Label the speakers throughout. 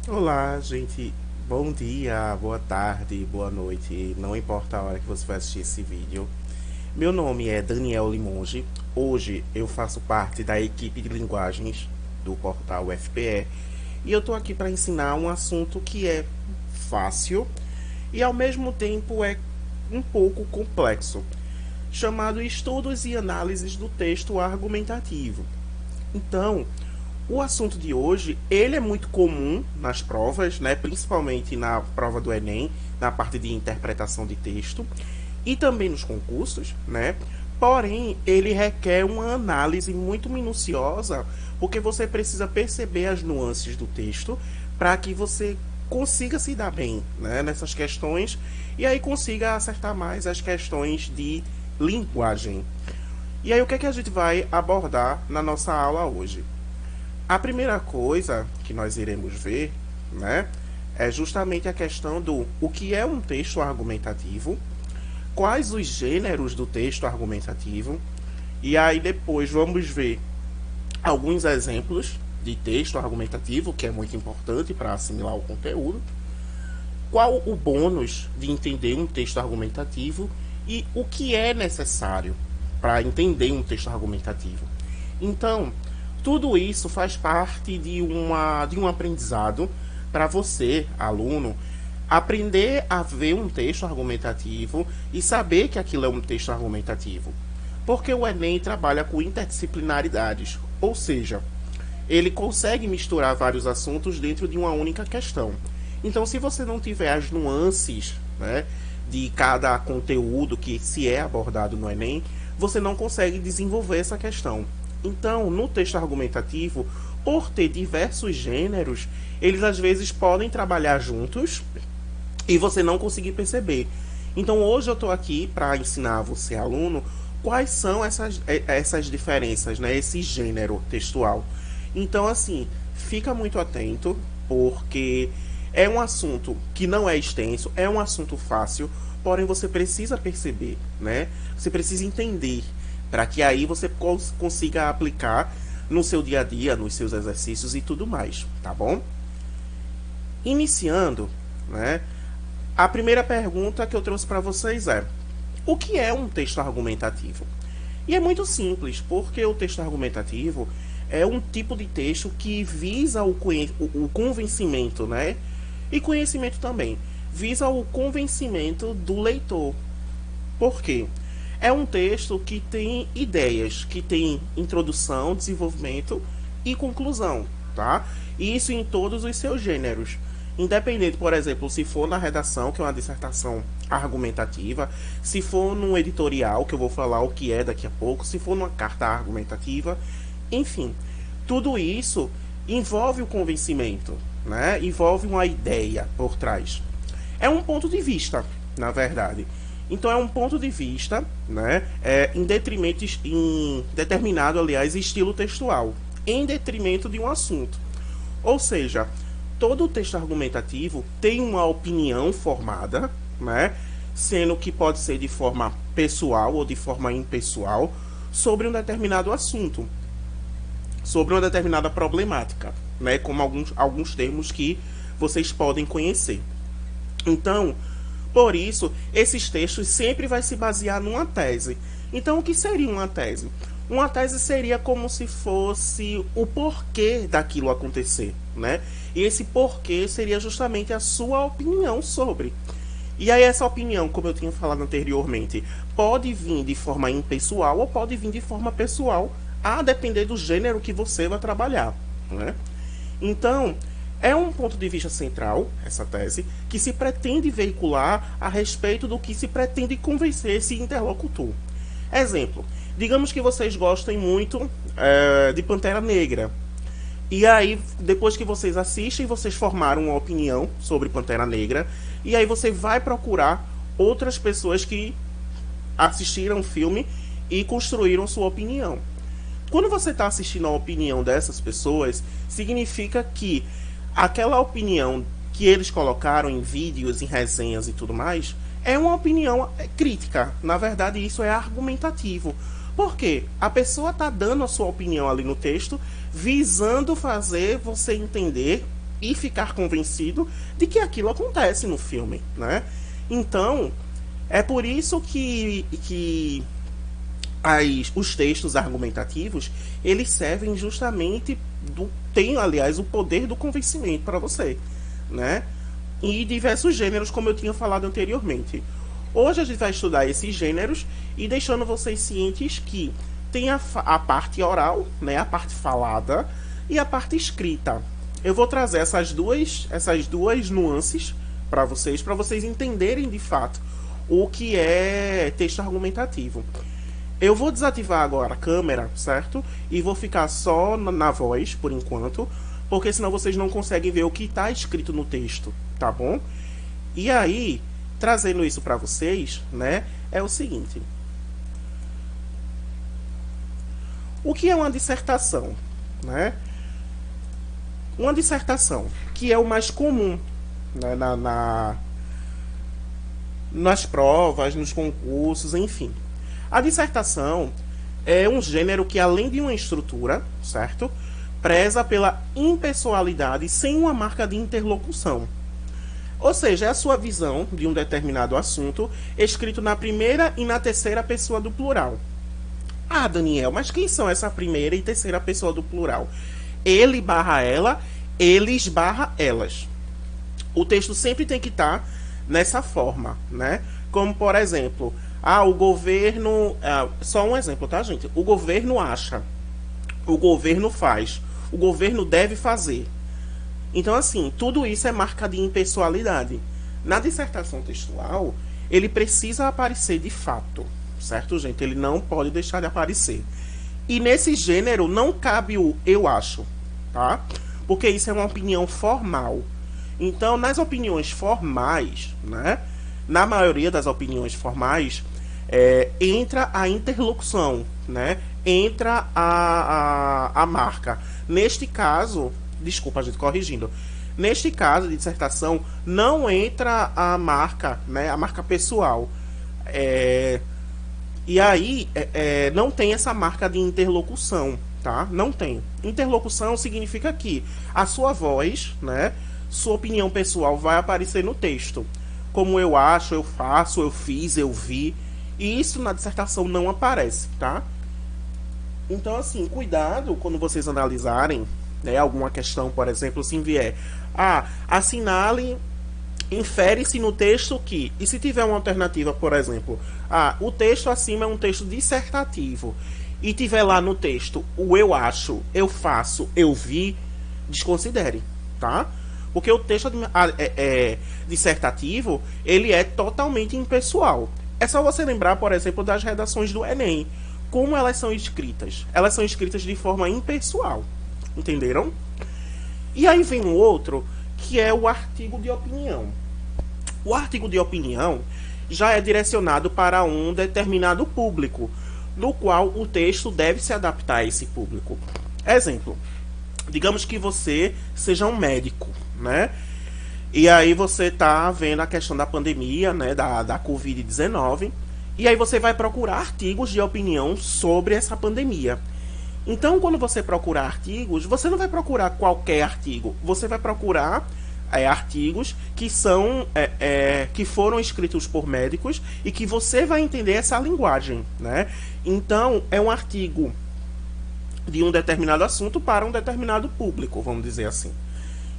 Speaker 1: Olá, gente. Bom dia, boa tarde, boa noite. Não importa a hora que você vai assistir esse vídeo. Meu nome é Daniel Limonge. Hoje eu faço parte da equipe de linguagens do portal UFPE e eu estou aqui para ensinar um assunto que é fácil e ao mesmo tempo é um pouco complexo, chamado Estudos e Análises do Texto Argumentativo. Então, o assunto de hoje, ele é muito comum nas provas, né? Principalmente na prova do Enem, na parte de interpretação de texto, e também nos concursos, né? Porém, ele requer uma análise muito minuciosa, porque você precisa perceber as nuances do texto para que você consiga se dar bem, né, nessas questões e aí consiga acertar mais as questões de linguagem. E aí, o que é que a gente vai abordar na nossa aula hoje? A primeira coisa que nós iremos ver, né, é justamente a questão do o que é um texto argumentativo, quais os gêneros do texto argumentativo, e aí depois vamos ver alguns exemplos de texto argumentativo, que é muito importante para assimilar o conteúdo, qual o bônus de entender um texto argumentativo e o que é necessário para entender um texto argumentativo. Então, tudo isso faz parte de um aprendizado para você, aluno, aprender a ver um texto argumentativo e saber que aquilo é um texto argumentativo. Porque o Enem trabalha com interdisciplinaridades, ou seja, ele consegue misturar vários assuntos dentro de uma única questão. Então, se você não tiver as nuances, né, de cada conteúdo que se é abordado no Enem, você não consegue desenvolver essa questão. Então, no texto argumentativo, por ter diversos gêneros, eles às vezes podem trabalhar juntos e você não conseguir perceber. Então, hoje eu estou aqui para ensinar você, aluno, quais são essas diferenças, né? Esse gênero textual. Então, assim, fica muito atento, porque é um assunto que não é extenso, é um assunto fácil, porém você precisa perceber, né? Você precisa entender, para que aí você consiga aplicar no seu dia a dia, nos seus exercícios e tudo mais, tá bom? Iniciando, né? A primeira pergunta que eu trouxe para vocês é: o que é um texto argumentativo? E é muito simples, porque o texto argumentativo é um tipo de texto que visa o convencimento, né? E conhecimento também. Visa o convencimento do leitor. Por quê? É um texto que tem ideias, que tem introdução, desenvolvimento e conclusão, tá? E isso em todos os seus gêneros. Independente, por exemplo, se for na redação, que é uma dissertação argumentativa, se for num editorial, que eu vou falar o que é daqui a pouco, se for numa carta argumentativa, enfim, tudo isso envolve o convencimento, né? Envolve uma ideia por trás. É um ponto de vista, na verdade. Então é um ponto de vista, né, em detrimento, em determinado, aliás, estilo textual, em detrimento de um assunto. Ou seja, todo o texto argumentativo tem uma opinião formada, né, sendo que pode ser de forma pessoal ou de forma impessoal, sobre um determinado assunto, sobre uma determinada problemática, né, como alguns termos que vocês podem conhecer. Então, por isso, esses textos sempre vai se basear numa tese. Então, o que seria uma tese? Uma tese seria como se fosse o porquê daquilo acontecer, né? E esse porquê seria justamente a sua opinião sobre. E aí essa opinião, como eu tinha falado anteriormente, pode vir de forma impessoal ou pode vir de forma pessoal, a depender do gênero que você vai trabalhar, né? Então, é um ponto de vista central, essa tese, que se pretende veicular a respeito do que se pretende convencer esse interlocutor. Exemplo, digamos que vocês gostem muito de Pantera Negra. E aí, depois que vocês assistem, vocês formaram uma opinião sobre Pantera Negra. E aí você vai procurar outras pessoas que assistiram o filme e construíram sua opinião. Quando você está assistindo a opinião dessas pessoas, significa que aquela opinião que eles colocaram em vídeos, em resenhas e tudo mais, é uma opinião crítica. Na verdade, isso é argumentativo. Por quê? A pessoa está dando a sua opinião ali no texto, visando fazer você entender e ficar convencido de que aquilo acontece no filme, né? Então, é por isso que os textos argumentativos, eles servem justamente tem, aliás, o poder do convencimento para você, né? E diversos gêneros, como eu tinha falado anteriormente. Hoje a gente vai estudar esses gêneros e deixando vocês cientes que tem a parte oral, né, a parte falada e a parte escrita. Eu vou trazer essas duas nuances para vocês entenderem de fato o que é texto argumentativo. Eu vou desativar agora a câmera, certo? E vou ficar só na voz, por enquanto, porque senão vocês não conseguem ver o que está escrito no texto, tá bom? E aí, trazendo isso para vocês, né, é o seguinte. O que é uma dissertação, né? Uma dissertação, que é o mais comum, né, nas provas, nos concursos, enfim. A dissertação é um gênero que, além de uma estrutura, certo? Preza pela impessoalidade sem uma marca de interlocução. Ou seja, é a sua visão de um determinado assunto escrito na primeira e na terceira pessoa do plural. Ah, Daniel, mas quem são essa primeira e terceira pessoa do plural? Ele barra ela, eles barra elas. O texto sempre tem que estar nessa forma, né? Como, por exemplo, o governo... só um exemplo, tá, gente? O governo acha, o governo faz, o governo deve fazer. Então, assim, tudo isso é marca de impessoalidade. Na dissertação textual, ele precisa aparecer de fato, certo, gente? Ele não pode deixar de aparecer. E nesse gênero não cabe o eu acho, tá? Porque isso é uma opinião formal. Então, nas opiniões formais, né? Na maioria das opiniões formais, entra a interlocução, né? Entra a marca. Neste caso, desculpa, gente, corrigindo. Neste caso de dissertação, não entra a marca, né? A marca pessoal. E aí, não tem essa marca de interlocução, tá? Não tem. Interlocução significa que a sua voz, né? Sua opinião pessoal vai aparecer no texto. Como eu acho, eu faço, eu fiz, eu vi. E isso na dissertação não aparece, tá? Então, assim, cuidado quando vocês analisarem, né, alguma questão, por exemplo, se vier assinale, infere-se no texto que... E se tiver uma alternativa, por exemplo, o texto acima é um texto dissertativo e tiver lá no texto o eu acho, eu faço, eu vi, desconsidere, tá? Porque o texto dissertativo, ele é totalmente impessoal. É só você lembrar, por exemplo, das redações do Enem. Como elas são escritas? Elas são escritas de forma impessoal. Entenderam? E aí vem um outro, que é o artigo de opinião. O artigo de opinião já é direcionado para um determinado público, no qual o texto deve se adaptar a esse público. Exemplo. Digamos que você seja um médico, né? E aí você tá vendo a questão da pandemia, né? Da Covid-19. E aí você vai procurar artigos de opinião sobre essa pandemia. Então, quando você procurar artigos, você não vai procurar qualquer artigo. Você vai procurar artigos que são que foram escritos por médicos e que você vai entender essa linguagem, né? Então, é um artigo de um determinado assunto para um determinado público, vamos dizer assim.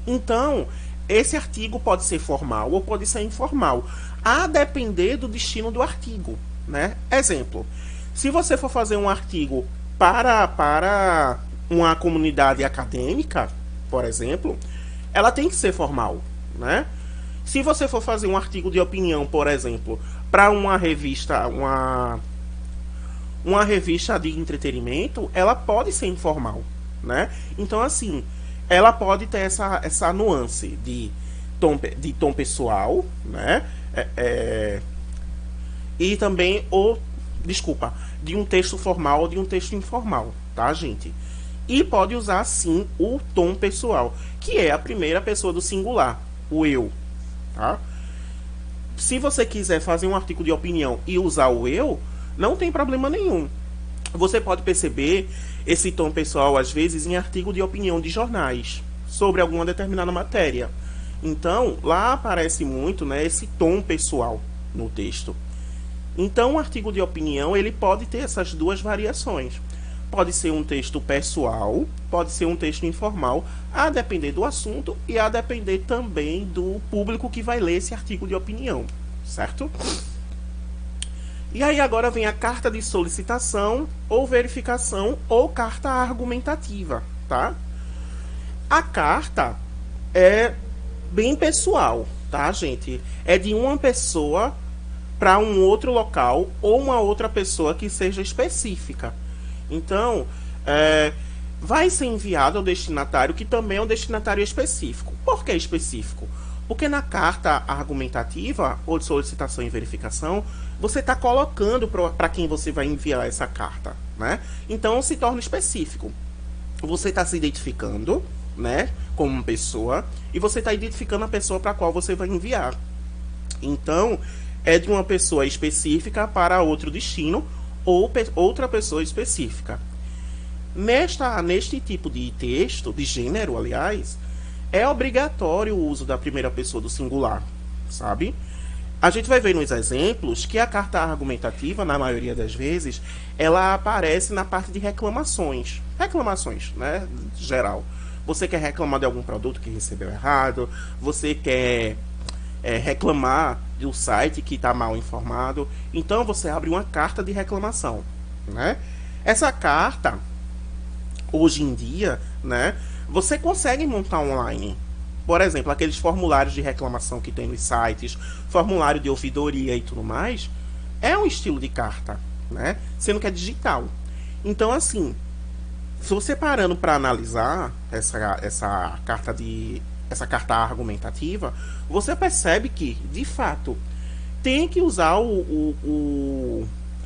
Speaker 1: Então, esse artigo pode ser formal ou pode ser informal, a depender do destino do artigo, né? Exemplo, se você for fazer um artigo para uma comunidade acadêmica, por exemplo, ela tem que ser formal, né? Se você for fazer um artigo de opinião, por exemplo, para uma revista, uma revista de entretenimento, ela pode ser informal, né? Então, assim, ela pode ter essa nuance de tom pessoal, né? E também, de um texto formal ou de um texto informal, tá, gente? E pode usar, sim, o tom pessoal, que é a primeira pessoa do singular, o eu, tá? Se você quiser fazer um artigo de opinião e usar o eu, não tem problema nenhum. Você pode perceber esse tom pessoal, às vezes, em artigo de opinião de jornais, sobre alguma determinada matéria. Então, lá aparece muito, né, esse tom pessoal no texto. Então, o artigo de opinião, ele pode ter essas duas variações. Pode ser um texto pessoal, pode ser um texto informal, a depender do assunto e a depender também do público que vai ler esse artigo de opinião, certo? E aí agora vem a carta de solicitação ou verificação ou carta argumentativa, tá? A carta é bem pessoal, tá, gente? É de uma pessoa para um outro local ou uma outra pessoa que seja específica. Então, vai ser enviado ao destinatário, que também é um destinatário específico. Por que específico? Porque na carta argumentativa, ou de solicitação e verificação, você está colocando para quem você vai enviar essa carta, né? Então, se torna específico. Você está se identificando, né, como uma pessoa, e você está identificando a pessoa para a qual você vai enviar. Então, é de uma pessoa específica para outro destino, ou outra pessoa específica. Neste tipo de texto, de gênero, aliás, é obrigatório o uso da primeira pessoa do singular, sabe? A gente vai ver nos exemplos que a carta argumentativa, na maioria das vezes, ela aparece na parte de reclamações. Reclamações, né? Geral. Você quer reclamar de algum produto que recebeu errado, você quer reclamar do site que está mal informado, então você abre uma carta de reclamação, né? Essa carta, hoje em dia, né, você consegue montar online. Por exemplo, aqueles formulários de reclamação que tem nos sites, formulário de ouvidoria e tudo mais, é um estilo de carta, né? Sendo que é digital. Então, assim, se você parando para analisar essa carta argumentativa, você percebe que, de fato, tem que usar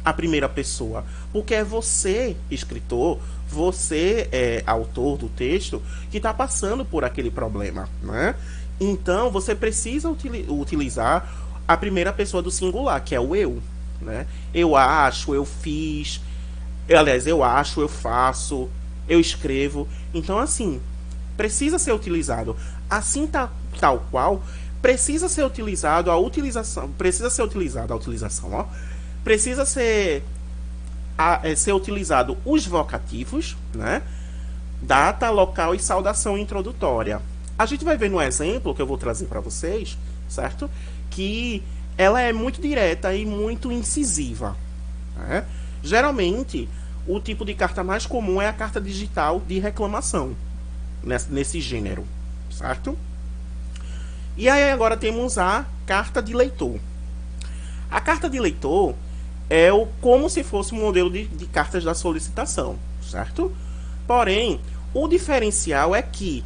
Speaker 1: a primeira pessoa, porque é você, escritor, você é autor do texto, que está passando por aquele problema, né? Então, você precisa utilizar a primeira pessoa do singular, que é o eu, né? Eu acho, eu fiz, aliás, eu acho, eu faço, eu escrevo. Então, assim, precisa ser utilizado. Assim tal qual, precisa ser utilizado a utilização, ó. Precisa ser utilizado os vocativos, né? Data, local e saudação introdutória. A gente vai ver no exemplo que eu vou trazer para vocês, certo? Que ela é muito direta e muito incisiva, né? Geralmente, o tipo de carta mais comum é a carta digital de reclamação, nesse gênero, certo? E aí agora temos a carta de leitor. A carta de leitor é como se fosse um modelo de cartas da solicitação, certo? Porém, o diferencial é que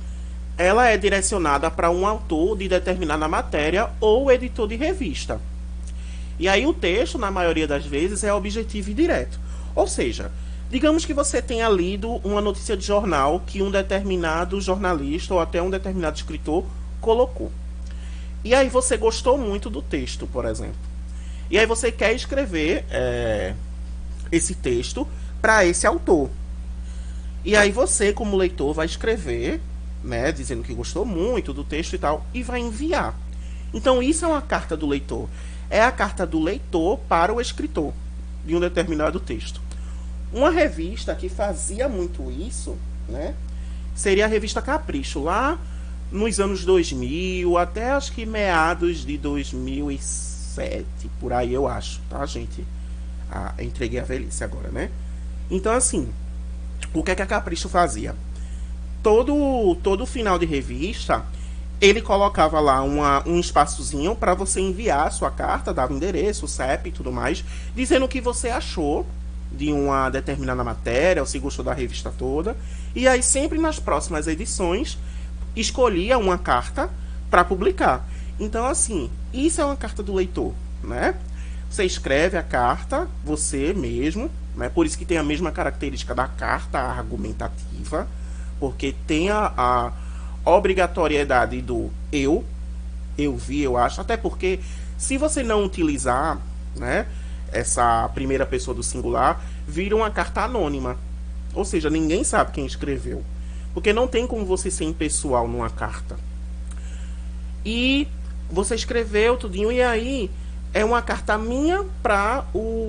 Speaker 1: ela é direcionada para um autor de determinada matéria ou editor de revista. E aí o texto, na maioria das vezes, é objetivo e direto. Ou seja, digamos que você tenha lido uma notícia de jornal que um determinado jornalista ou até um determinado escritor colocou. E aí você gostou muito do texto, por exemplo. E aí você quer escrever esse texto para esse autor. E aí você, como leitor, vai escrever, né, dizendo que gostou muito do texto e tal, e vai enviar. Então isso é uma carta do leitor. É a carta do leitor para o escritor de um determinado texto. Uma revista que fazia muito isso, né, seria a revista Capricho, lá nos anos 2000, até acho que meados de 2007, por aí eu acho, tá, gente? Entreguei a velhice agora, né? Então, assim, o que é que a Capricho fazia? Todo final de revista, ele colocava lá um espaçozinho para você enviar a sua carta, dava endereço, CEP e tudo mais, dizendo o que você achou de uma determinada matéria, ou se gostou da revista toda. E aí, sempre nas próximas edições, escolhia uma carta para publicar. Então, assim, isso é uma carta do leitor, né? Você escreve a carta, você mesmo, né? Por isso que tem a mesma característica da carta argumentativa, porque tem a obrigatoriedade do eu vi, eu acho, até porque se você não utilizar, né, essa primeira pessoa do singular, vira uma carta anônima, ou seja, ninguém sabe quem escreveu. Porque não tem como você ser impessoal numa carta. E você escreveu tudinho, e aí é uma carta minha para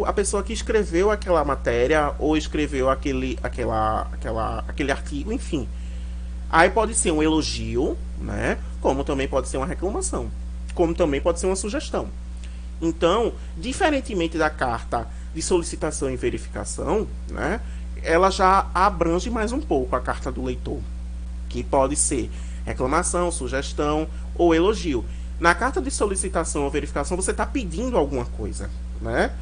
Speaker 1: a pessoa que escreveu aquela matéria ou escreveu aquele artigo, enfim. Aí pode ser um elogio, né? Como também pode ser uma reclamação, como também pode ser uma sugestão. Então, diferentemente da carta de solicitação e verificação, né? Ela já abrange mais um pouco a carta do leitor, que pode ser reclamação, sugestão ou elogio. Na carta de solicitação ou verificação, você está pedindo alguma coisa, né?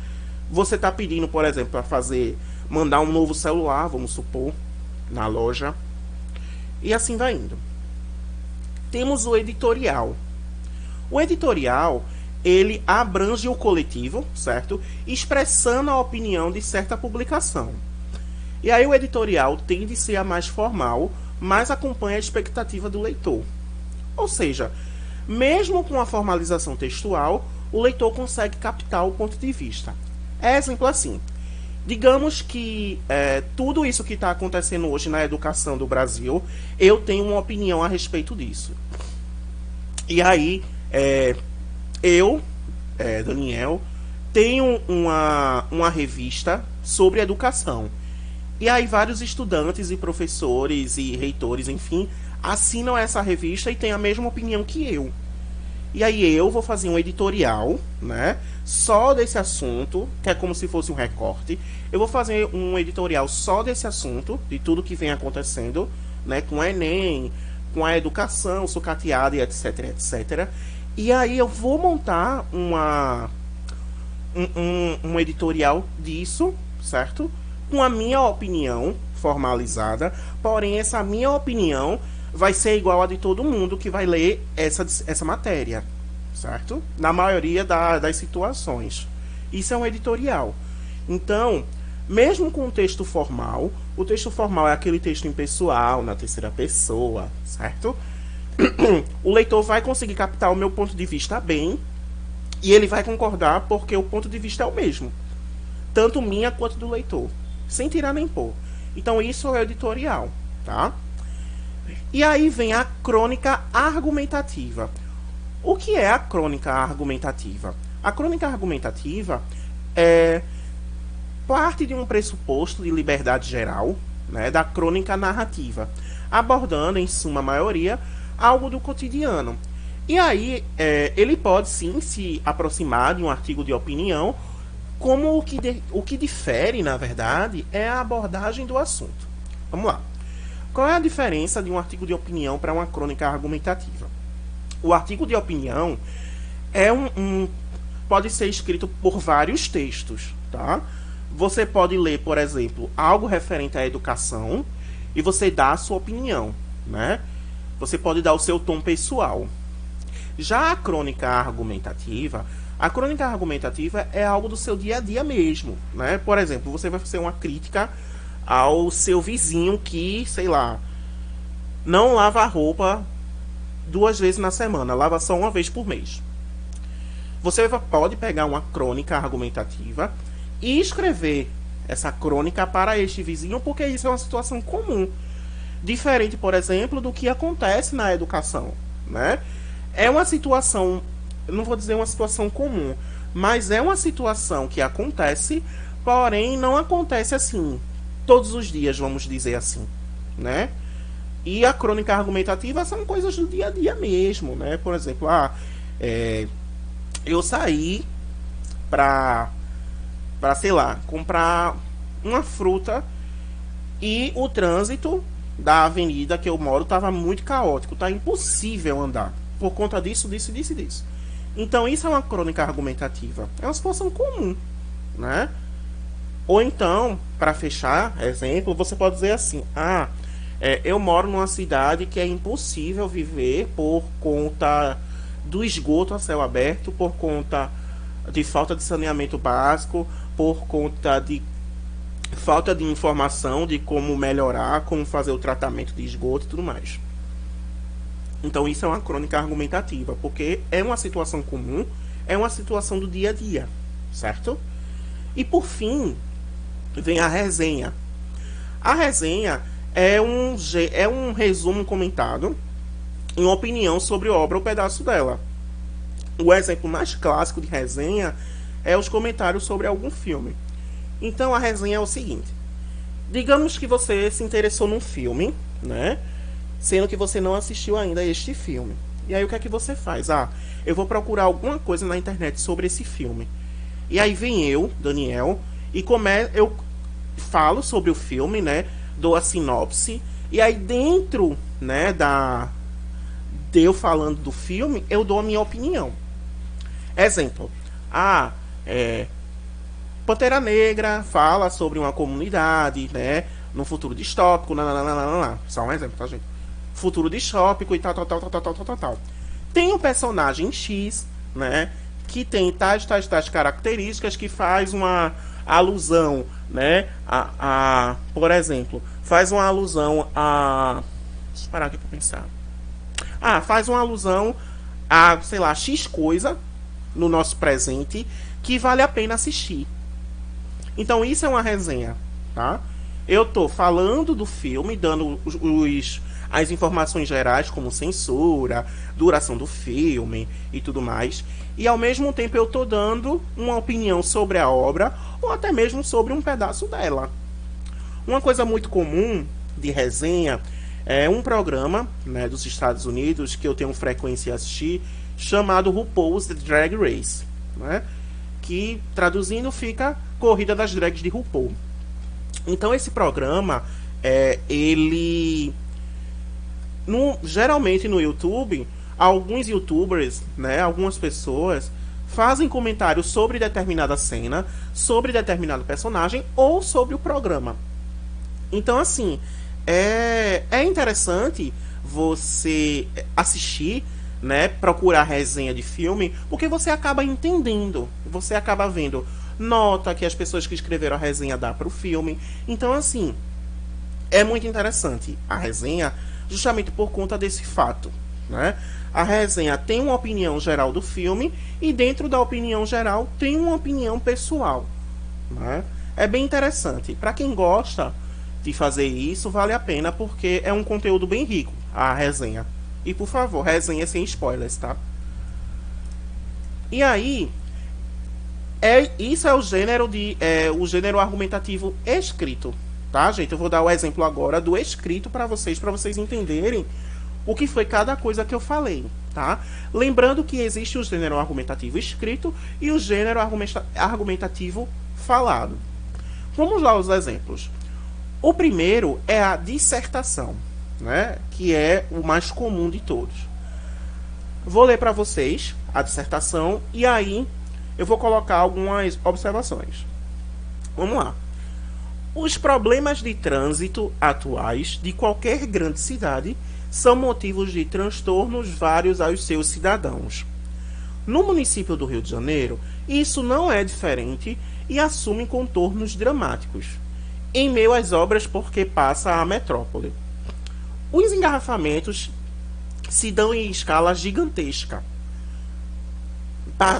Speaker 1: Você está pedindo, por exemplo, para mandar um novo celular, vamos supor, na loja. E assim vai indo. Temos o editorial. O editorial, ele abrange o coletivo, certo? Expressando a opinião de certa publicação. E aí o editorial tende a ser a mais formal, mas acompanha a expectativa do leitor. Ou seja, mesmo com a formalização textual, o leitor consegue captar o ponto de vista. Exemplo assim, digamos que tudo isso que está acontecendo hoje na educação do Brasil, eu tenho uma opinião a respeito disso. E aí, Daniel, tenho uma revista sobre educação. E aí vários estudantes e professores e reitores, enfim, assinam essa revista e têm a mesma opinião que eu. E aí eu vou fazer um editorial, né, só desse assunto, que é como se fosse um recorte. Eu vou fazer um editorial só desse assunto, de tudo que vem acontecendo, né, com o Enem, com a educação sucateada e etc, etc. E aí eu vou montar um editorial disso, certo? Com a minha opinião formalizada, porém essa minha opinião vai ser igual a de todo mundo que vai ler essa matéria, certo? Na maioria das situações. Isso é um editorial. Então, mesmo com o texto formal é aquele texto impessoal, na terceira pessoa, certo? O leitor vai conseguir captar o meu ponto de vista bem, e ele vai concordar porque o ponto de vista é o mesmo, tanto minha quanto do leitor, sem tirar nem pôr. Então isso é o editorial, tá? E aí vem a crônica argumentativa. O que é a crônica argumentativa? A crônica argumentativa é parte de um pressuposto de liberdade geral, né, da crônica narrativa, abordando, em suma maioria, algo do cotidiano. E aí ele pode sim se aproximar de um artigo de opinião, como o que difere, na verdade, é a abordagem do assunto. Vamos lá. Qual é a diferença de um artigo de opinião para uma crônica argumentativa? O artigo de opinião é pode ser escrito por vários textos, tá? Você pode ler, por exemplo, algo referente à educação e você dá a sua opinião, né? Você pode dar o seu tom pessoal. Já a crônica argumentativa é algo do seu dia a dia mesmo, né? Por exemplo, você vai fazer uma crítica ao seu vizinho que, sei lá, não lava a roupa 2 vezes na semana, lava só uma vez por mês. Você pode pegar uma crônica argumentativa e escrever essa crônica para este vizinho, porque isso é uma situação comum. Diferente, por exemplo, do que acontece na educação, né? É uma situação, eu não vou dizer uma situação comum, mas é uma situação que acontece, porém não acontece assim todos os dias, vamos dizer assim, né? E a crônica argumentativa são coisas do dia a dia mesmo, né? Por exemplo, eu saí para sei lá, comprar uma fruta e o trânsito da avenida que eu moro estava muito caótico, tá impossível andar por conta disso. Então isso é uma crônica argumentativa, é uma situação comum, né? Ou então, para fechar, exemplo, você pode dizer assim: eu moro numa cidade que é impossível viver por conta do esgoto a céu aberto, por conta de falta de saneamento básico, por conta de falta de informação de como melhorar, como fazer o tratamento de esgoto e tudo mais. Então isso é uma crônica argumentativa, porque é uma situação comum, é uma situação do dia a dia, certo? E por fim, vem a resenha. A resenha é um resumo comentado em uma opinião sobre obra ou pedaço dela. O exemplo mais clássico de resenha é os comentários sobre algum filme. Então a resenha é o seguinte: digamos que você se interessou num filme, né? Sendo que você não assistiu ainda este filme. E aí o que é que você faz? Ah, eu vou procurar alguma coisa na internet sobre esse filme. E aí vem eu, Daniel, e eu falo sobre o filme, né? Dou a sinopse. E aí dentro, né, de eu falando do filme, eu dou a minha opinião. Exemplo. Pantera Negra fala sobre uma comunidade, né? No futuro distópico, nananana. Só um exemplo, tá, gente? Futuro distópico e tal. Tem um personagem X, né? Que tem tais características, que faz uma alusão, né? Por exemplo, faz uma alusão a. Deixa eu parar aqui pra pensar. Faz uma alusão a, sei lá, X coisa no nosso presente que vale a pena assistir. Então isso é uma resenha, tá? Eu tô falando do filme, dando as informações gerais, como censura, duração do filme e tudo mais. E ao mesmo tempo eu tô dando uma opinião sobre a obra, ou até mesmo sobre um pedaço dela. Uma coisa muito comum de resenha é um programa, né, dos Estados Unidos, que eu tenho frequência em assistir, chamado RuPaul's Drag Race, né? Que traduzindo fica Corrida das Drags de RuPaul. Então esse programa, ele geralmente no YouTube, alguns youtubers, né, algumas pessoas fazem comentários sobre determinada cena, sobre determinado personagem ou sobre o programa. Então assim, é interessante você assistir, né, procurar resenha de filme, porque você acaba entendendo, você acaba vendo nota que as pessoas que escreveram a resenha dá para o filme. Então assim, é muito interessante a resenha, justamente por conta desse fato, né? A resenha tem uma opinião geral do filme e dentro da opinião geral tem uma opinião pessoal, né? É bem interessante. Para quem gosta de fazer isso, vale a pena, porque é um conteúdo bem rico, a resenha. E por favor, resenha sem spoilers, tá? E aí, isso é o gênero argumentativo escrito, tá, gente? Eu vou dar o exemplo agora do escrito para vocês entenderem o que foi cada coisa que eu falei, tá? Lembrando que existe o gênero argumentativo escrito e o gênero argumentativo falado. Vamos lá aos exemplos. O primeiro é a dissertação, né? Que é o mais comum de todos. Vou ler para vocês a dissertação e aí eu vou colocar algumas observações. Vamos lá. Os problemas de trânsito atuais de qualquer grande cidade são motivos de transtornos vários aos seus cidadãos. No município do Rio de Janeiro, isso não é diferente e assume contornos dramáticos, em meio às obras por que passa a metrópole. Os engarrafamentos se dão em escala gigantesca,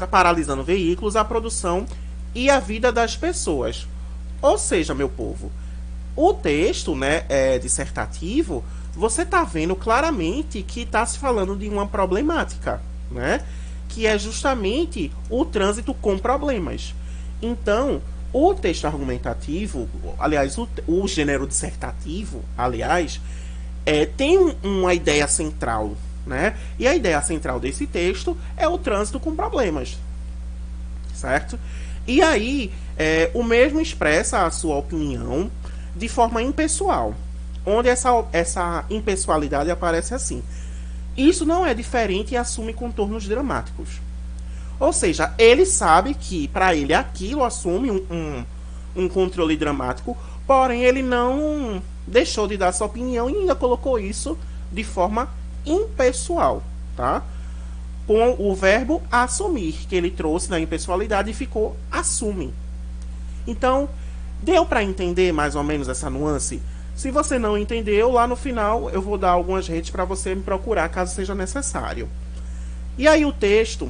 Speaker 1: paralisando veículos, a produção e a vida das pessoas. Ou seja, meu povo, o texto, né, dissertativo, você está vendo claramente que está se falando de uma problemática, né, que é justamente o trânsito com problemas. Então, o texto argumentativo, aliás, o gênero dissertativo, aliás, tem uma ideia central, né? E a ideia central desse texto é o trânsito com problemas, certo? E aí, o mesmo expressa a sua opinião de forma impessoal, onde essa impessoalidade aparece assim: isso não é diferente e assume contornos dramáticos. Ou seja, ele sabe que para ele aquilo assume um controle dramático, porém ele não deixou de dar sua opinião e ainda colocou isso de forma impessoal, tá? Com o verbo assumir, que ele trouxe na impessoalidade e ficou assume. Então, deu para entender mais ou menos essa nuance? Se você não entendeu, lá no final eu vou dar algumas redes para você me procurar caso seja necessário. E aí o texto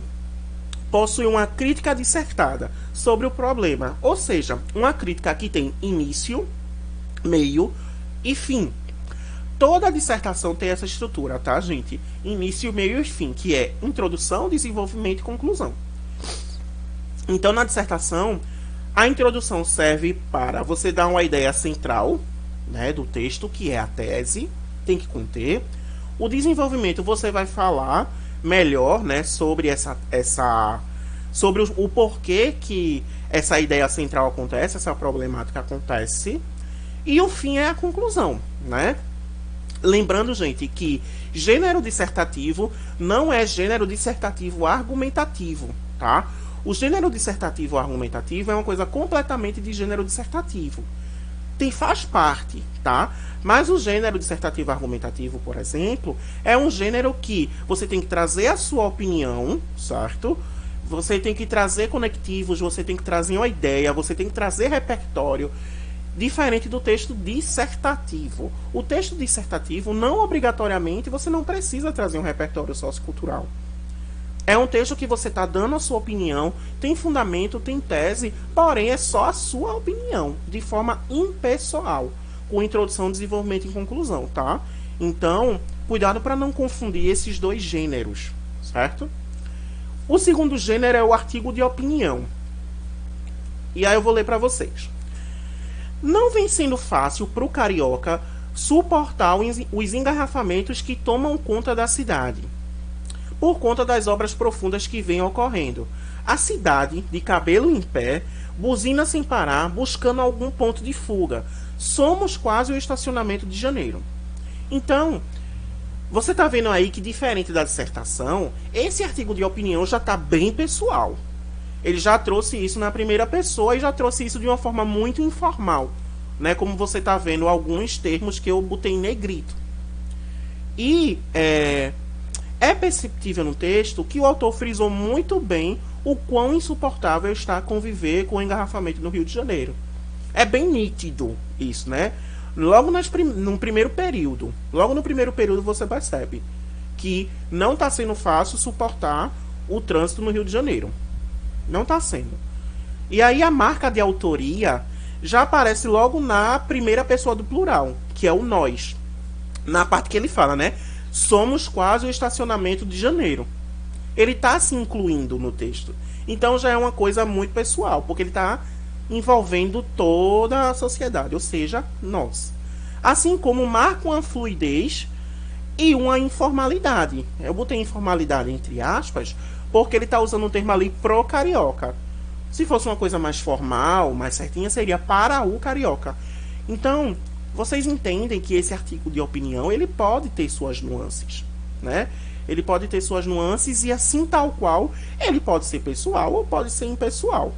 Speaker 1: possui uma crítica dissertada sobre o problema, ou seja, uma crítica que tem início, meio e fim, toda a dissertação tem essa estrutura, tá, gente? Início, meio e fim, que é introdução, desenvolvimento e conclusão. Então, na dissertação, a introdução serve para você dar uma ideia central, né, do texto, que é a tese, tem que conter. O desenvolvimento, você vai falar melhor, né, sobre sobre o porquê que essa ideia central acontece, essa problemática acontece. E o fim é a conclusão, né? Lembrando, gente, que gênero dissertativo não é gênero dissertativo argumentativo, tá? O gênero dissertativo argumentativo é uma coisa completamente de gênero dissertativo. Faz parte, tá? Mas o gênero dissertativo argumentativo, por exemplo, é um gênero que você tem que trazer a sua opinião, certo? Você tem que trazer conectivos, você tem que trazer uma ideia, você tem que trazer repertório, diferente do texto dissertativo. O texto dissertativo, não obrigatoriamente, você não precisa trazer um repertório sociocultural. É um texto que você está dando a sua opinião, tem fundamento, tem tese, porém é só a sua opinião, de forma impessoal, com introdução, desenvolvimento e conclusão, tá? Então, cuidado para não confundir esses dois gêneros, certo? O segundo gênero é o artigo de opinião. E aí eu vou ler para vocês. Não vem sendo fácil para o carioca suportar os engarrafamentos que tomam conta da cidade, por conta das obras profundas que vêm ocorrendo. A cidade, de cabelo em pé, buzina sem parar, buscando algum ponto de fuga. Somos quase o estacionamento de Janeiro. Então, você está vendo aí que, diferente da dissertação, esse artigo de opinião já está bem pessoal. Ele já trouxe isso na primeira pessoa e já trouxe isso de uma forma muito informal, né? Como você está vendo alguns termos que eu botei em negrito. E é perceptível no texto que o autor frisou muito bem o quão insuportável está conviver com o engarrafamento no Rio de Janeiro. É bem nítido isso, né? Logo no primeiro período você percebe que não está sendo fácil suportar o trânsito no Rio de Janeiro. Não está sendo. E aí a marca de autoria já aparece logo na primeira pessoa do plural, que é o nós. Na parte que ele fala, né? Somos quase o estacionamento de Janeiro. Ele está se incluindo no texto. Então já é uma coisa muito pessoal, porque ele está envolvendo toda a sociedade, ou seja, nós. Assim como marca uma fluidez e uma informalidade. Eu botei informalidade entre aspas, porque ele está usando um termo ali pro carioca. Se fosse uma coisa mais formal, mais certinha, seria para o carioca. Então, vocês entendem que esse artigo de opinião, ele pode ter suas nuances, né? Ele pode ter suas nuances e assim tal qual, ele pode ser pessoal ou pode ser impessoal.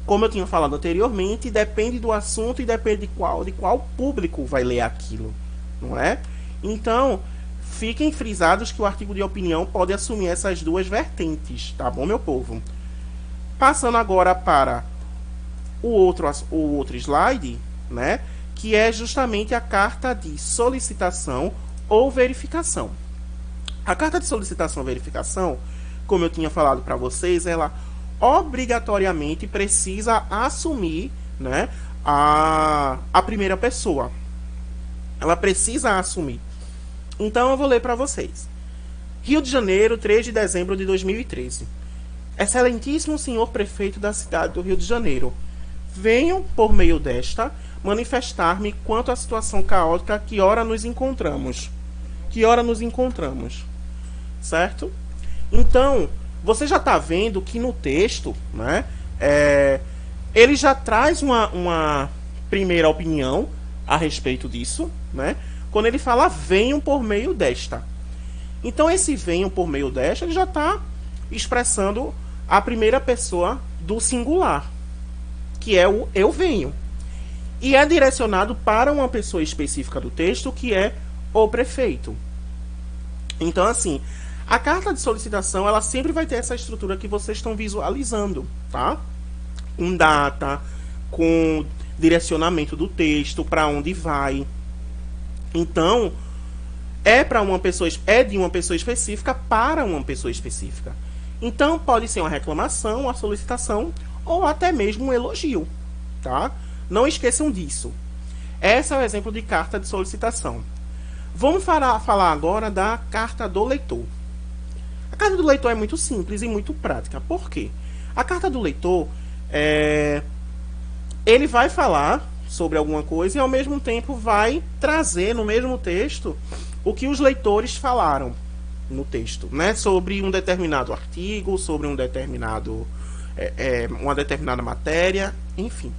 Speaker 1: Como eu tinha falado anteriormente, depende do assunto e depende de qual público vai ler aquilo, não é? Então, fiquem frisados que o artigo de opinião pode assumir essas duas vertentes, tá bom, meu povo? Passando agora para o outro slide, né? Que é justamente a carta de solicitação ou verificação. A carta de solicitação ou verificação, como eu tinha falado para vocês, ela obrigatoriamente precisa assumir, né, a primeira pessoa. Ela precisa assumir. Então eu vou ler para vocês. Rio de Janeiro, 3 de dezembro de 2013. Excelentíssimo senhor prefeito da cidade do Rio de Janeiro, venho, por meio desta, manifestar-me quanto à situação caótica que ora nos encontramos. Certo? Então, você já está vendo que no texto, né, ele já traz uma primeira opinião a respeito disso, né, quando ele fala venham por meio desta. Então, esse venham por meio desta, ele já está expressando a primeira pessoa do singular, que é o eu venho. E é direcionado para uma pessoa específica do texto, que é o prefeito. Então, assim, a carta de solicitação, ela sempre vai ter essa estrutura que vocês estão visualizando, tá? Com data, com direcionamento do texto, para onde vai. Então, é de uma pessoa específica para uma pessoa específica. Então, pode ser uma reclamação, uma solicitação, ou até mesmo um elogio, tá? Não esqueçam disso. Esse é o exemplo de carta de solicitação. Vamos falar agora da carta do leitor. A carta do leitor é muito simples e muito prática. Por quê? A carta do leitor, ele vai falar sobre alguma coisa e ao mesmo tempo vai trazer no mesmo texto o que os leitores falaram no texto, né? Sobre um determinado artigo, sobre um determinado, uma determinada matéria, enfim.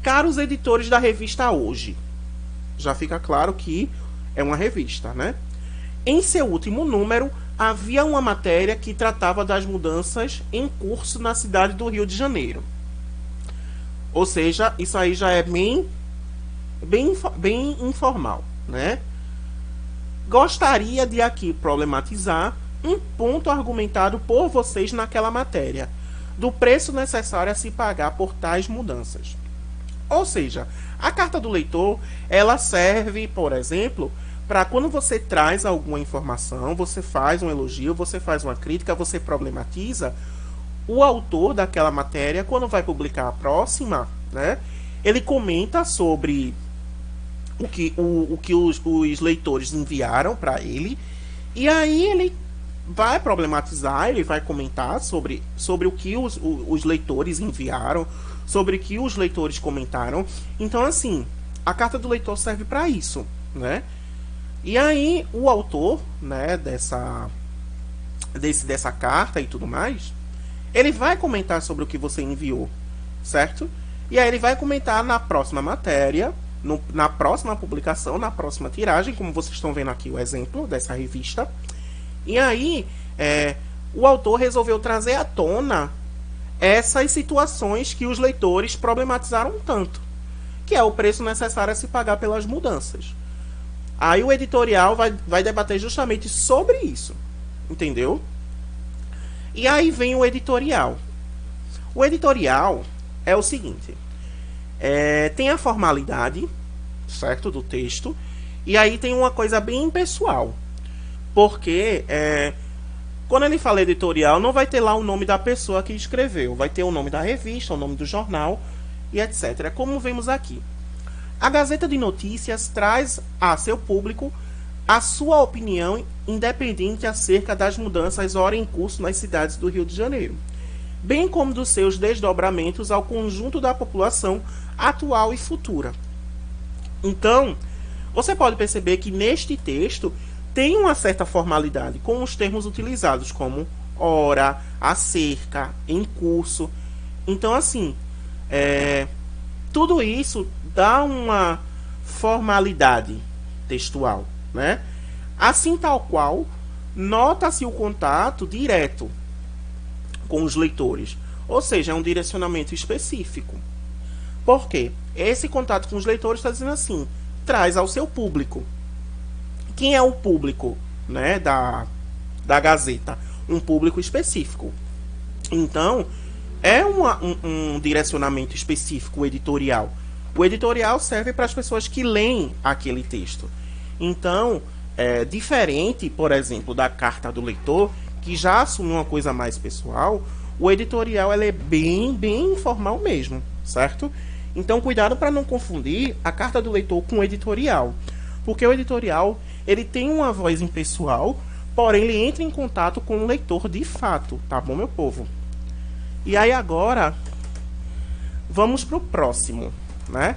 Speaker 1: Caros editores da revista Hoje, já fica claro que é uma revista, né? Em seu último número, havia uma matéria que tratava das mudanças em curso na cidade do Rio de Janeiro. Ou seja, isso aí já é bem informal, né? Gostaria de aqui problematizar um ponto argumentado por vocês naquela matéria, do preço necessário a se pagar por tais mudanças. Ou seja, a carta do leitor, ela serve, por exemplo, para quando você traz alguma informação, você faz um elogio, você faz uma crítica, você problematiza, o autor daquela matéria, quando vai publicar a próxima, né, ele comenta sobre o que os leitores enviaram para ele, e aí ele vai problematizar, ele vai comentar sobre o que os leitores enviaram, sobre o que os leitores comentaram. Então, assim, a carta do leitor serve para isso, né? E aí, o autor, né, dessa carta e tudo mais, ele vai comentar sobre o que você enviou, certo? E aí ele vai comentar na próxima matéria, na próxima publicação, na próxima tiragem, como vocês estão vendo aqui o exemplo dessa revista. E aí, o autor resolveu trazer à tona essas situações que os leitores problematizaram tanto, que é o preço necessário a se pagar pelas mudanças. Aí o editorial vai debater justamente sobre isso, entendeu? E aí vem o editorial. O editorial é o seguinte, tem a formalidade, certo, do texto, e aí tem uma coisa bem pessoal, porque quando ele fala editorial, não vai ter lá o nome da pessoa que escreveu, vai ter o nome da revista, o nome do jornal e etc. Como vemos aqui. A Gazeta de Notícias traz a seu público a sua opinião independente acerca das mudanças ora em curso nas cidades do Rio de Janeiro, bem como dos seus desdobramentos ao conjunto da população atual e futura. Então, você pode perceber que neste texto tem uma certa formalidade com os termos utilizados como ora, acerca, em curso. Então, assim, tudo isso dá uma formalidade textual, né? Assim tal qual, nota-se o contato direto com os leitores, ou seja, é um direcionamento específico. Por quê? Esse contato com os leitores está dizendo assim, traz ao seu público. Quem é o público, né, da Gazeta? Um público específico. Então, é um direcionamento específico editorial. O editorial serve para as pessoas que leem aquele texto. Então, diferente, por exemplo, da carta do leitor, que já assume uma coisa mais pessoal, o editorial ela é bem informal mesmo, certo? Então, cuidado para não confundir a carta do leitor com o editorial. Porque o editorial ele tem uma voz impessoal, porém ele entra em contato com o leitor de fato, tá bom, meu povo? E aí agora, vamos pro próximo, né?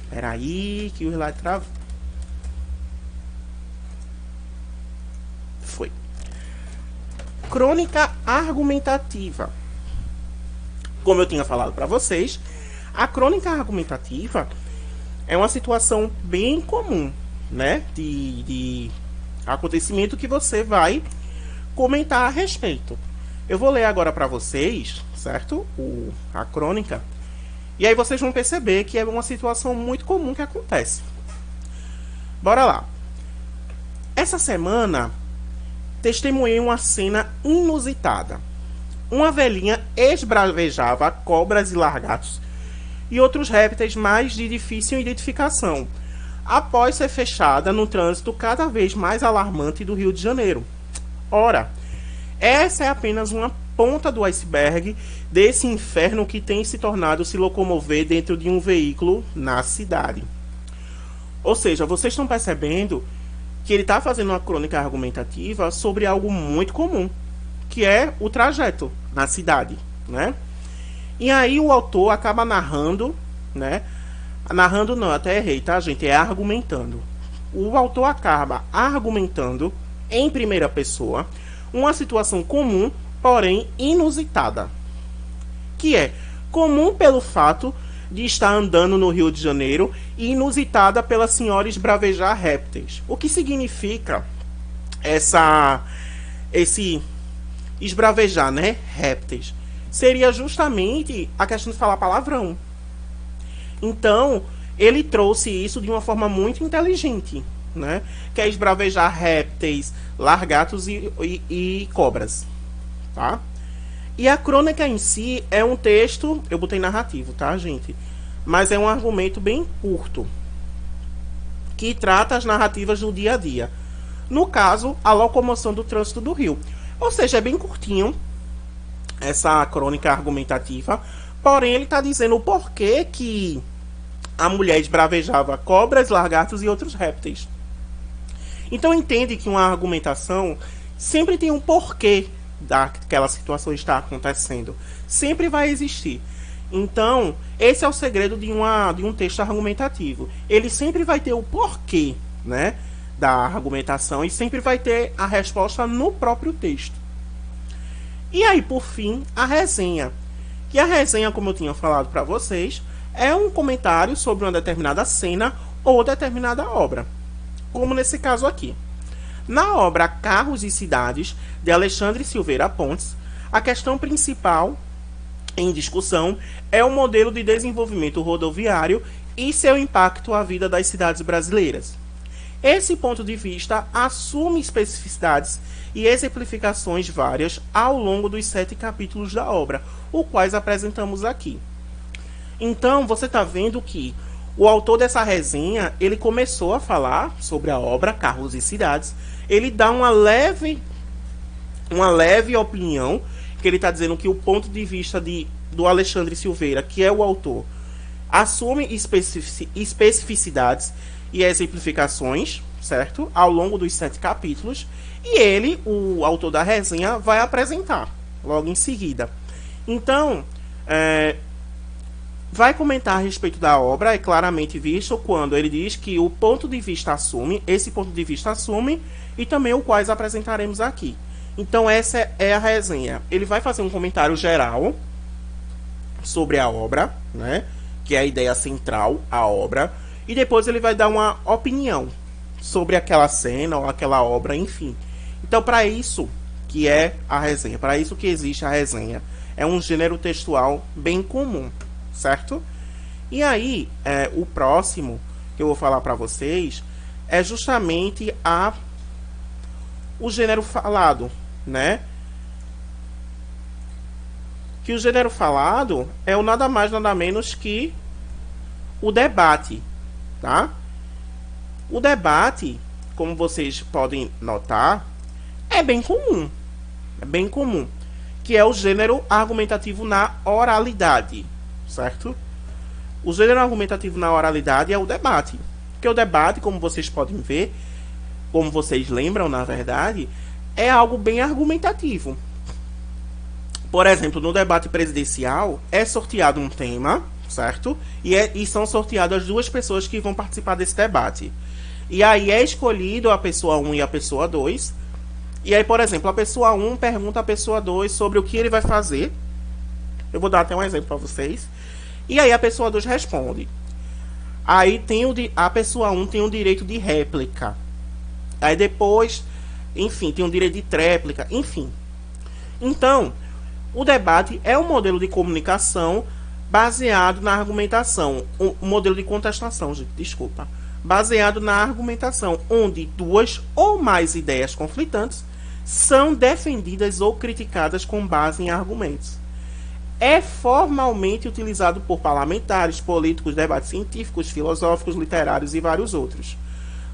Speaker 1: Espera aí, que o slide travou. Foi. Crônica argumentativa. Como eu tinha falado para vocês, a crônica argumentativa é uma situação bem comum, né? De acontecimento que você vai comentar a respeito. Eu vou ler agora para vocês, certo? A crônica. E aí vocês vão perceber que é uma situação muito comum que acontece. Bora lá. Essa semana, testemunhei uma cena inusitada. Uma velhinha esbravejava cobras e lagartos e outros répteis mais de difícil identificação, após ser fechada no trânsito cada vez mais alarmante do Rio de Janeiro. Ora, essa é apenas uma ponta do iceberg desse inferno que tem se tornado se locomover dentro de um veículo na cidade. Ou seja, vocês estão percebendo que ele está fazendo uma crônica argumentativa sobre algo muito comum, que é o trajeto na cidade, né? E aí o autor acaba narrando, né? Narrando não, até errei, tá, gente? É argumentando. O autor acaba argumentando em primeira pessoa uma situação comum, porém inusitada, que é comum pelo fato de estar andando no Rio de Janeiro e inusitada pela senhora esbravejar répteis. O que significa esse esbravejar, né? Répteis. Seria justamente a questão de falar palavrão. Então, ele trouxe isso de uma forma muito inteligente, né? Que é esbravejar répteis, largatos e cobras, tá? E a crônica em si é um texto, eu botei narrativo, tá, gente? Mas é um argumento bem curto, que trata as narrativas do dia a dia. No caso, a locomoção do trânsito do Rio. Ou seja, é bem curtinho essa crônica argumentativa, porém ele está dizendo o porquê que a mulher esbravejava cobras, lagartos e outros répteis. Então entende que uma argumentação sempre tem um porquê daquela situação estar acontecendo. Sempre vai existir. Então, esse é o segredo de um texto argumentativo. Ele sempre vai ter o porquê, né, da argumentação e sempre vai ter a resposta no próprio texto. E aí, por fim, a resenha. Que a resenha, como eu tinha falado para vocês, é um comentário sobre uma determinada cena ou determinada obra. Como nesse caso aqui. Na obra Carros e Cidades, de Alexandre Silveira Pontes, a questão principal em discussão é o modelo de desenvolvimento rodoviário e seu impacto à vida das cidades brasileiras. Esse ponto de vista assume especificidades e exemplificações várias ao longo dos 7 capítulos da obra, os quais apresentamos aqui. Então, você está vendo que o autor dessa resenha, ele começou a falar sobre a obra Carros e Cidades. Ele dá uma leve opinião, que ele está dizendo que o ponto de vista do Alexandre Silveira, que é o autor, assume especificidades e exemplificações, certo? Ao longo dos 7 capítulos. E ele, o autor da resenha, vai apresentar logo em seguida. Então, vai comentar a respeito da obra, é claramente visto quando ele diz que o ponto de vista assume, esse ponto de vista assume, e também o quais apresentaremos aqui. Então essa é a resenha. Ele vai fazer um comentário geral sobre a obra, né, que é a ideia central, a obra, e depois ele vai dar uma opinião sobre aquela cena ou aquela obra, enfim. Então para isso que é a resenha, para isso que existe a resenha. É um gênero textual bem comum, certo? E aí, o próximo que eu vou falar para vocês é justamente o gênero falado, né? Que o gênero falado é o nada mais nada menos que o debate, tá? O debate, como vocês podem notar, é bem comum, que é o gênero argumentativo na oralidade, certo? O gênero argumentativo na oralidade é o debate. Porque o debate, como vocês podem ver, como vocês lembram, na verdade, é algo bem argumentativo. Por exemplo, no debate presidencial, é sorteado um tema, certo? E são sorteadas 2 pessoas que vão participar desse debate. E aí é escolhido a pessoa 1 e a pessoa 2. E aí, por exemplo, a pessoa 1 pergunta à pessoa 2 sobre o que ele vai fazer. Eu vou dar até um exemplo para vocês. E aí a pessoa 2 responde. Aí a pessoa 1 tem o direito de réplica. Aí depois, enfim, tem o direito de tréplica, enfim. Então, o debate é um modelo de comunicação baseado na argumentação. Um modelo de contestação, gente, desculpa. Baseado na argumentação, onde 2 ou mais ideias conflitantes são defendidas ou criticadas com base em argumentos. É formalmente utilizado por parlamentares, políticos, debates científicos, filosóficos, literários e vários outros.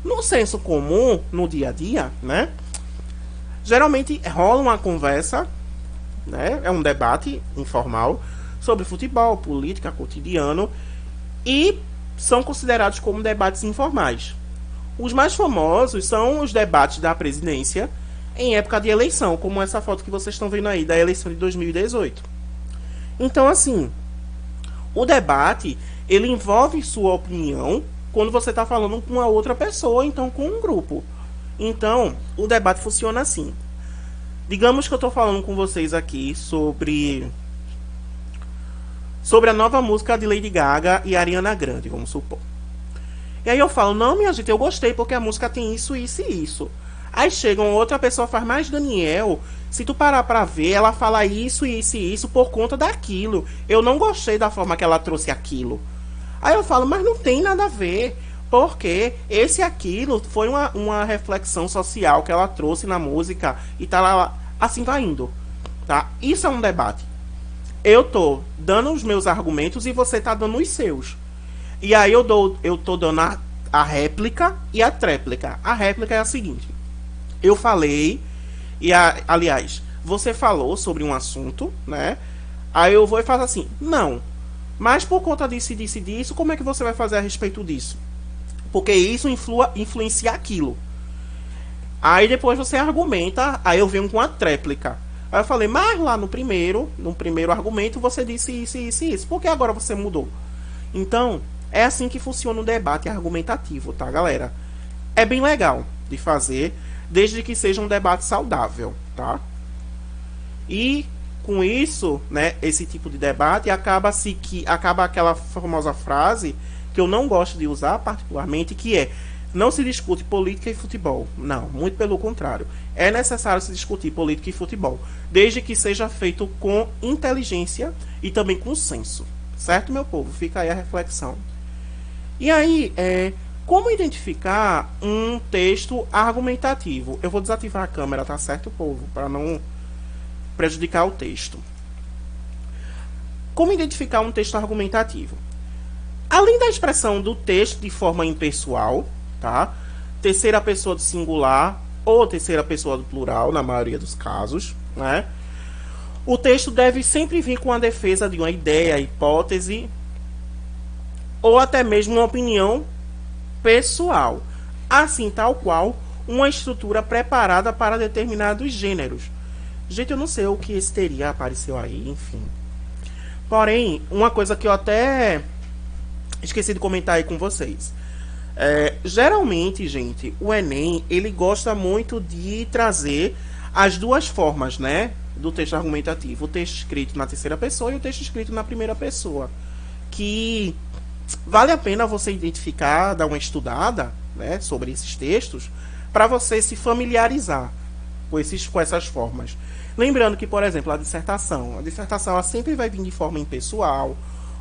Speaker 1: No senso comum, no dia a dia, né, geralmente rola uma conversa, né, é um debate informal sobre futebol, política, cotidiano, e são considerados como debates informais. Os mais famosos são os debates da presidência em época de eleição, como essa foto que vocês estão vendo aí da eleição de 2018. Então, assim, o debate, ele envolve sua opinião quando você está falando com uma outra pessoa, então com um grupo. Então, o debate funciona assim. Digamos que eu estou falando com vocês aqui sobre a nova música de Lady Gaga e Ariana Grande, vamos supor. E aí eu falo, não, minha gente, eu gostei porque a música tem isso, isso e isso. Aí chega uma outra pessoa, faz, mais Daniel, se tu parar pra ver, ela fala isso, isso e isso por conta daquilo. Eu não gostei da forma que ela trouxe aquilo. Aí eu falo, mas não tem nada a ver, porque esse e aquilo foi uma reflexão social que ela trouxe na música e tá lá, assim vai indo. Tá? Isso é um debate. Eu tô dando os meus argumentos e você tá dando os seus. E aí eu tô dando a réplica e a tréplica. A réplica é a seguinte. Eu falei, aliás, você falou sobre um assunto, né? Aí eu vou e faço assim, não. Mas por conta disso, disso e disso, como é que você vai fazer a respeito disso? Porque isso influencia aquilo. Aí depois você argumenta, aí eu venho com a tréplica. Aí eu falei, mas lá no primeiro argumento você disse isso, isso e isso. Por que agora você mudou? Então, é assim que funciona o debate argumentativo, tá, galera? É bem legal de fazer, desde que seja um debate saudável, tá? E com isso, né, esse tipo de debate acaba aquela famosa frase que eu não gosto de usar particularmente, que é: não se discute política e futebol. Não, muito pelo contrário. É necessário se discutir política e futebol, desde que seja feito com inteligência e também com senso. Certo, meu povo? Fica aí a reflexão. E aí, como identificar um texto argumentativo? Eu vou desativar a câmera, tá certo, povo? Para não prejudicar o texto. Como identificar um texto argumentativo? Além da expressão do texto de forma impessoal, tá? Terceira pessoa do singular ou terceira pessoa do plural, na maioria dos casos, né? O texto deve sempre vir com a defesa de uma ideia, hipótese ou até mesmo uma opinião pessoal, assim tal qual uma estrutura preparada para determinados gêneros. Gente, eu não sei o que esse teria apareceu aí, enfim. Porém, uma coisa que eu até esqueci de comentar aí com vocês. Geralmente, gente, o Enem, ele gosta muito de trazer as duas formas, né, do texto argumentativo. O texto escrito na terceira pessoa e o texto escrito na primeira pessoa. Que vale a pena você identificar, dar uma estudada, né, sobre esses textos, para você se familiarizar com essas formas. Lembrando que, por exemplo, a dissertação ela sempre vai vir de forma impessoal.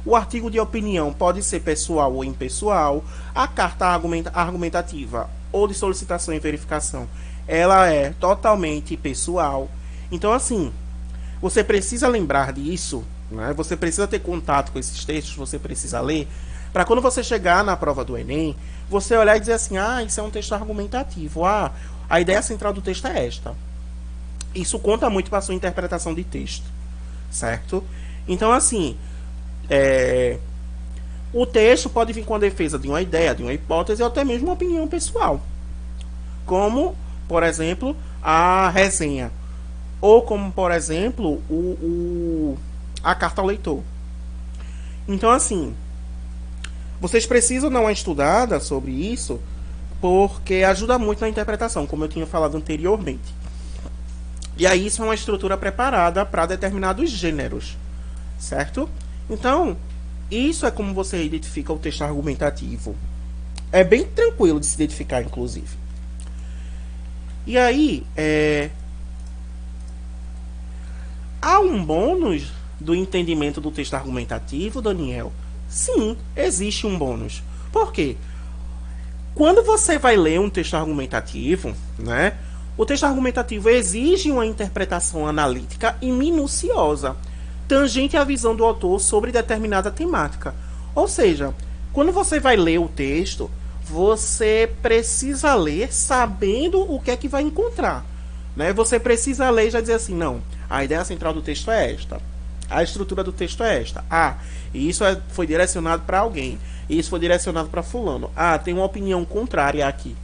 Speaker 1: O artigo de opinião pode ser pessoal ou impessoal. A carta argumentativa ou de solicitação e verificação, ela é totalmente pessoal. Então, assim, você precisa lembrar disso, né? Você precisa ter contato com esses textos, você precisa ler, para quando você chegar na prova do Enem, você olhar e dizer assim, isso é um texto argumentativo. A ideia central do texto é esta. Isso conta muito para a sua interpretação de texto, certo? Então, assim, o texto pode vir com a defesa de uma ideia, de uma hipótese ou até mesmo uma opinião pessoal, como, por exemplo, a resenha, ou como, por exemplo, a carta ao leitor. Então, assim, vocês precisam dar uma estudada sobre isso, porque ajuda muito na interpretação, como eu tinha falado anteriormente. E aí isso é uma estrutura preparada para determinados gêneros, certo? Então, isso é como você identifica o texto argumentativo. É bem tranquilo de se identificar, inclusive. E aí, há um bônus do entendimento do texto argumentativo, Daniel? Sim, existe um bônus. Por quê? Quando você vai ler um texto argumentativo, né? O texto argumentativo exige uma interpretação analítica e minuciosa, tangente à visão do autor sobre determinada temática. Ou seja, quando você vai ler o texto, você precisa ler sabendo o que é que vai encontrar, né? Você precisa ler e já dizer assim, não, a ideia central do texto é esta. A estrutura do texto é esta. Ah, isso foi direcionado para alguém. Isso foi direcionado para fulano. Ah, tem uma opinião contrária aqui.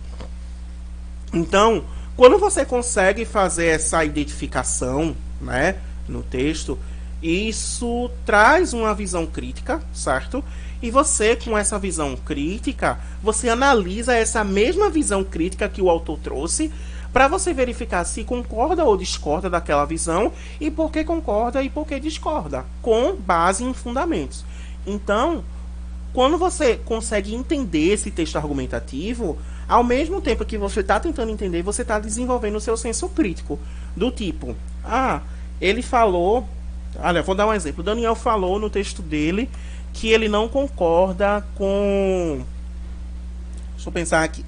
Speaker 1: Então, quando você consegue fazer essa identificação, né, no texto, isso traz uma visão crítica, certo? E você, com essa visão crítica, você analisa essa mesma visão crítica que o autor trouxe para você verificar se concorda ou discorda daquela visão e por que concorda e por que discorda, com base em fundamentos. Então, quando você consegue entender esse texto argumentativo, ao mesmo tempo que você está tentando entender, você está desenvolvendo o seu senso crítico. Do tipo, ele falou... Olha, vou dar um exemplo. O Daniel falou no texto dele que ele não concorda com... Deixa eu pensar aqui.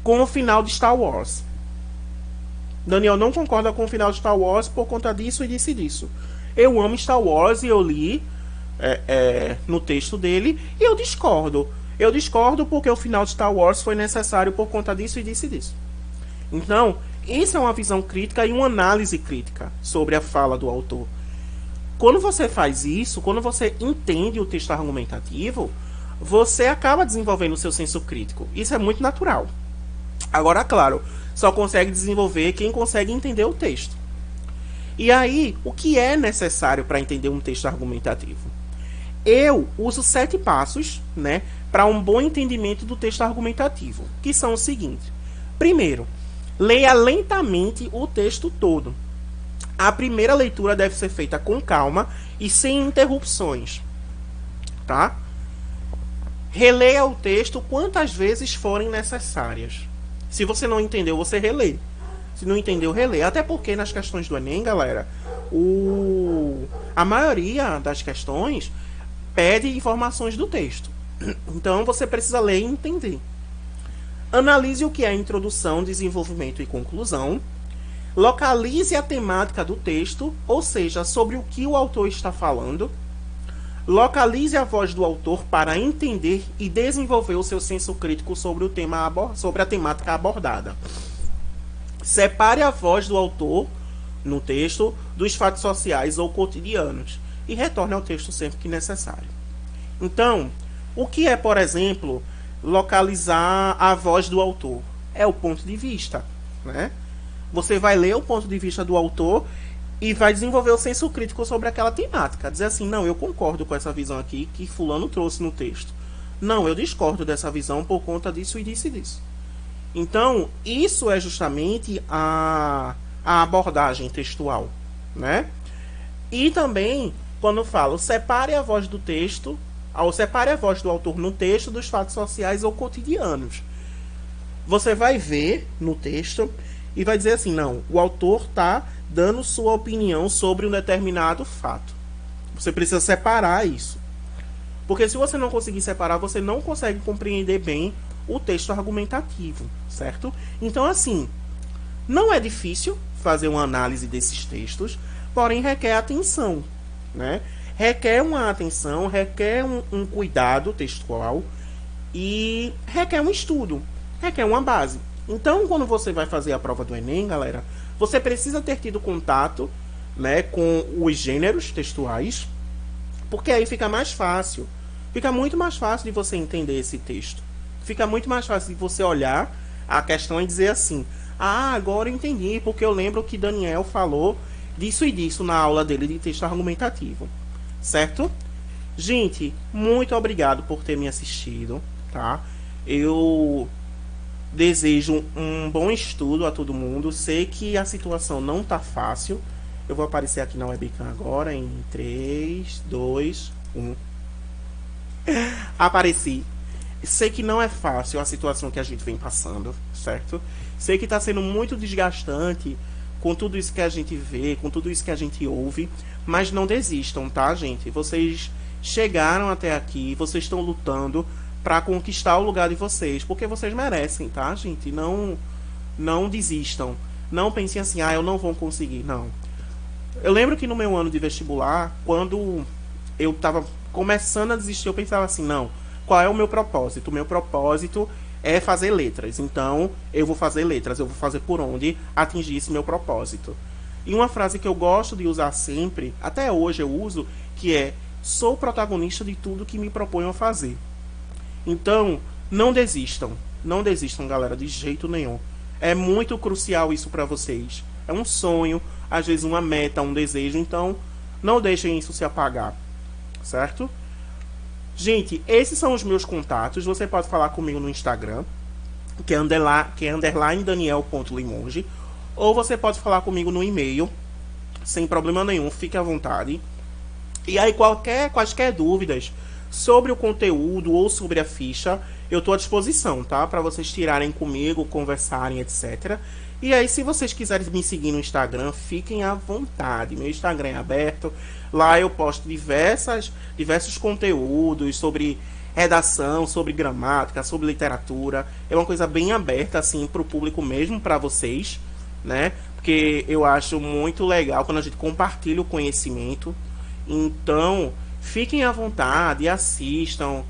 Speaker 1: Com o final de Star Wars. Daniel não concorda com o final de Star Wars por conta disso e disso. Eu amo Star Wars e eu li no texto dele e eu discordo. Eu discordo porque o final de Star Wars foi necessário por conta disso e disso. Então, isso é uma visão crítica e uma análise crítica sobre a fala do autor. Quando você faz isso, quando você entende o texto argumentativo, você acaba desenvolvendo o seu senso crítico. Isso é muito natural. Agora, claro, só consegue desenvolver quem consegue entender o texto. E aí, o que é necessário para entender um texto argumentativo? Eu uso 7 passos, né, para um bom entendimento do texto argumentativo, que são os seguintes. Primeiro, leia lentamente o texto todo. A primeira leitura deve ser feita com calma e sem interrupções, tá? Releia o texto quantas vezes forem necessárias. Se você não entendeu, você relê. Se não entendeu, relê. Até porque nas questões do Enem, galera, a maioria das questões pede informações do texto. Então você precisa ler e entender. Analise o que é introdução, desenvolvimento e conclusão. Localize a temática do texto, ou seja, sobre o que o autor está falando. Localize a voz do autor para entender e desenvolver o seu senso crítico sobre a temática abordada. Separe a voz do autor no texto dos fatos sociais ou cotidianos e retorne ao texto sempre que necessário. Então, o que é, por exemplo, localizar a voz do autor? É o ponto de vista, né? Você vai ler o ponto de vista do autor e vai desenvolver o senso crítico sobre aquela temática. Dizer assim, não, eu concordo com essa visão aqui que fulano trouxe no texto. Não, eu discordo dessa visão por conta disso e disso. Então, isso é justamente a abordagem textual, né? E também, quando eu falo, separe a voz do texto, separe a voz do autor no texto dos fatos sociais ou cotidianos. Você vai ver no texto e vai dizer assim, não, o autor está dando sua opinião sobre um determinado fato. Você precisa separar isso. Porque se você não conseguir separar, você não consegue compreender bem o texto argumentativo, certo? Então, assim, não é difícil fazer uma análise desses textos, porém requer atenção, né? Requer uma atenção, requer um cuidado textual e requer um estudo, requer uma base. Então, quando você vai fazer a prova do Enem, galera, você precisa ter tido contato, né, com os gêneros textuais, porque aí fica mais fácil. Fica muito mais fácil de você entender esse texto. Fica muito mais fácil de você olhar a questão e dizer assim, agora eu entendi, porque eu lembro que Daniel falou disso e disso na aula dele de texto argumentativo. Certo? Gente, muito obrigado por ter me assistido, tá? Eu desejo um bom estudo a todo mundo. Sei que a situação não tá fácil. Eu vou aparecer aqui na webcam agora em 3, 2, 1. Apareci. Sei que não é fácil a situação que a gente vem passando, certo? Sei que tá sendo muito desgastante com tudo isso que a gente vê, com tudo isso que a gente ouve, mas não desistam, tá, gente? Vocês chegaram até aqui, vocês estão lutando para conquistar o lugar de vocês, porque vocês merecem, tá, gente? Não desistam. Não pensem assim, eu não vou conseguir, não. Eu lembro que no meu ano de vestibular, quando eu tava começando a desistir, eu pensava assim, não, qual é o meu propósito? O meu propósito é fazer letras, então eu vou fazer letras, eu vou fazer por onde atingir esse meu propósito. E uma frase que eu gosto de usar sempre, até hoje eu uso, que é: sou protagonista de tudo que me proponho a fazer. Então, não desistam. Não desistam, galera, de jeito nenhum. É muito crucial isso para vocês. É um sonho, às vezes uma meta, um desejo. Então, não deixem isso se apagar, certo? Gente, esses são os meus contatos. Você pode falar comigo no Instagram, que é underline daniel.limonge, ou você pode falar comigo no e-mail, sem problema nenhum, fique à vontade. E aí, quaisquer dúvidas sobre o conteúdo ou sobre a ficha, eu estou à disposição, tá? Para vocês tirarem comigo, conversarem, etc. E aí, se vocês quiserem me seguir no Instagram, fiquem à vontade. Meu Instagram é aberto. Lá eu posto diversos conteúdos sobre redação, sobre gramática, sobre literatura. É uma coisa bem aberta, assim, para o público mesmo, para vocês, né? Porque eu acho muito legal quando a gente compartilha o conhecimento. Então, fiquem à vontade, assistam,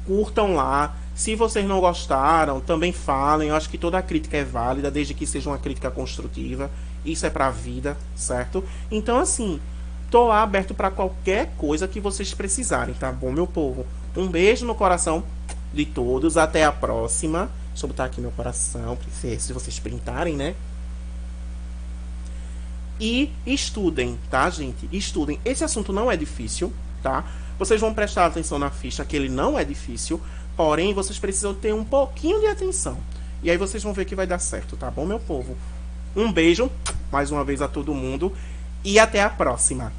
Speaker 1: curtam lá. Se vocês não gostaram, também falem. Eu acho que toda crítica é válida, desde que seja uma crítica construtiva. Isso é pra vida, certo? Então, assim, tô lá aberto para qualquer coisa que vocês precisarem, tá bom, meu povo? Um beijo no coração de todos. Até a próxima. Deixa eu botar aqui meu coração, se vocês printarem, né? E estudem, tá, gente? Estudem. Esse assunto não é difícil, tá? Vocês vão prestar atenção na ficha, que ele não é difícil. Porém, vocês precisam ter um pouquinho de atenção. E aí vocês vão ver que vai dar certo, tá bom, meu povo? Um beijo, mais uma vez, a todo mundo. E até a próxima.